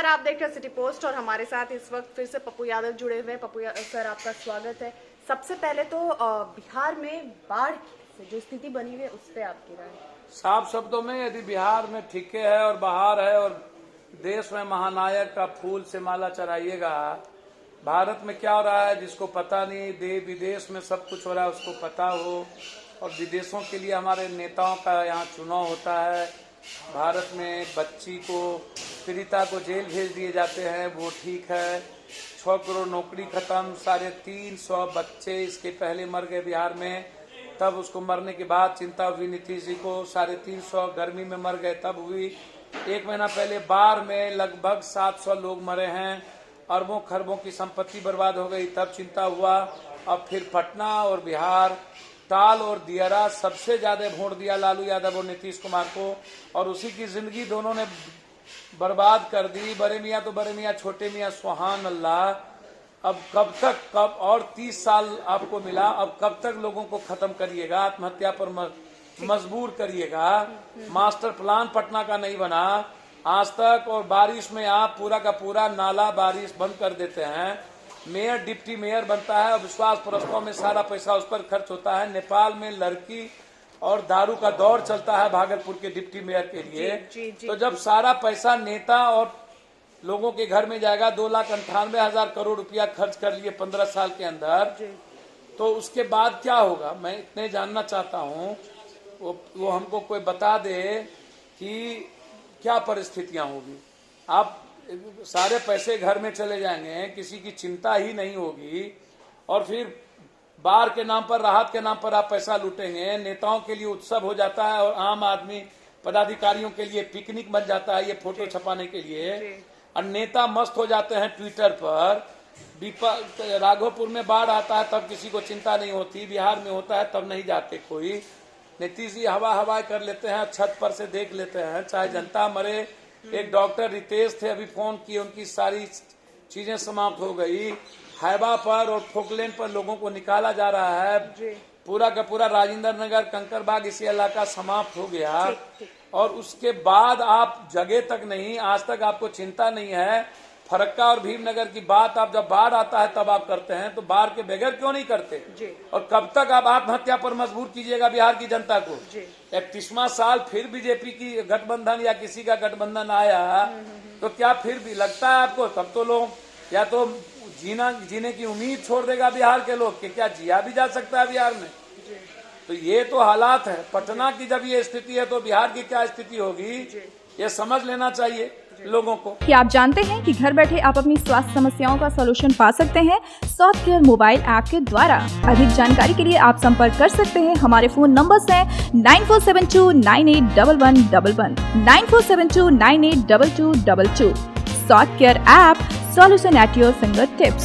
नमस्कार, आप देख रहे हैं सिटी पोस्ट और हमारे साथ इस वक्त फिर से पप्पू यादव जुड़े हुए हैं। पप्पू सर, आपका स्वागत है। सबसे पहले तो बिहार में बाढ़ से जो स्थिति बनी हुई है उस पर आपकी राय। साफ शब्दों में यदि बिहार में ठीके है और बहार है और देश में महानायक का फूल से माला चढ़ाइएगा, भारत में क्या हो रहा है जिसको पता नहीं, विदेश में सब कुछ हो रहा है उसको पता हो, और विदेशों के लिए हमारे नेताओं का यहाँ चुनाव होता है। भारत में बच्ची को, पीड़िता को जेल भेज दिए जाते हैं, वो ठीक है। 6 करोड़ नौकरी खत्म, 350 बच्चे इसके पहले मर गए बिहार में, तब उसको मरने के बाद चिंता हुई नीतीश जी को। 350 गर्मी में मर गए तब हुई। 1 महीना पहले बाढ़ में लगभग 700 लोग मरे हैं, अरबों खरबों की संपत्ति बर्बाद हो गई तब चिंता हुआ। अब फिर पटना और बिहार, ताल और दियरा, सबसे ज्यादा वोट दिया लालू यादव और नीतीश कुमार को, और उसी की जिंदगी दोनों ने बर्बाद कर दी। बड़े मियाँ तो बड़े मियाँ, छोटे मियाँ सुभान अल्लाह। अब कब और 30 साल आपको मिला, अब कब तक लोगों को खत्म करिएगा, आत्महत्या पर मजबूर करिएगा। मास्टर प्लान पटना का नहीं बना आज तक, और बारिश में आप पूरा का पूरा नाला बारिश बंद कर देते हैं। मेयर डिप्टी मेयर बनता है और विश्वास प्रस्ताव में सारा पैसा उस पर खर्च होता है। नेपाल में लड़की और दारू का दौर चलता है भागलपुर के डिप्टी मेयर के लिए। तो जब सारा पैसा नेता और लोगों के घर में जाएगा, 2,98,000 करोड़ रुपया खर्च कर लिए 15 साल के अंदर, तो उसके बाद क्या होगा? मैं इतने जानना चाहता हूँ, वो हमको कोई बता दे कि क्या परिस्थितियां होगी। आप सारे पैसे घर में चले जाएंगे, किसी की चिंता ही नहीं होगी, और फिर बाढ़ के नाम पर, राहत के नाम पर आप पैसा लूटेंगे। नेताओं के लिए उत्सव हो जाता है और आम आदमी पदाधिकारियों के लिए पिकनिक बन जाता है ये फोटो छपाने के लिए, और नेता मस्त हो जाते हैं ट्विटर पर। राघोपुर में बाढ़ आता है तब किसी को चिंता नहीं होती, बिहार में होता है तब नहीं जाते कोई। नीतीश जी हवा कर लेते हैं, छत पर से देख लेते हैं, चाहे जनता मरे। एक डॉक्टर रितेश थे, अभी फोन किए, उनकी सारी चीजें समाप्त हो गई। हाइवा पर और फोकलेन पर लोगों को निकाला जा रहा है। पूरा का पूरा राजेंद्र नगर, कंकरबाग, इसी इलाका समाप्त हो गया। और उसके बाद आप जगह तक नहीं, आज तक आपको चिंता नहीं है। फरक्का और भीमनगर की बात आप जब बाढ़ आता है तब आप करते हैं, तो बाढ़ के बगैर क्यों नहीं करते? और कब तक आप आत्महत्या पर मजबूर कीजिएगा बिहार की जनता को? 31वां साल फिर बीजेपी की गठबंधन या किसी का गठबंधन आया, तो क्या फिर भी लगता है आपको? तब तो लोग या तो जीने की उम्मीद छोड़ देगा बिहार के लोग कि क्या जिया भी जा सकता है बिहार में। तो ये तो हालात है। पटना की जब ये स्थिति है तो बिहार की क्या स्थिति होगी, ये समझ लेना चाहिए लोगों को। क्या आप जानते हैं कि घर बैठे आप अपनी स्वास्थ्य समस्याओं का सलूशन पा सकते हैं सॉफ्ट केयर मोबाइल ऐप के द्वारा? अधिक जानकारी के लिए आप संपर्क कर सकते हैं। हमारे फोन नंबर्स हैं 9472981111, 9472982222। Soft care app, solution at your finger tips.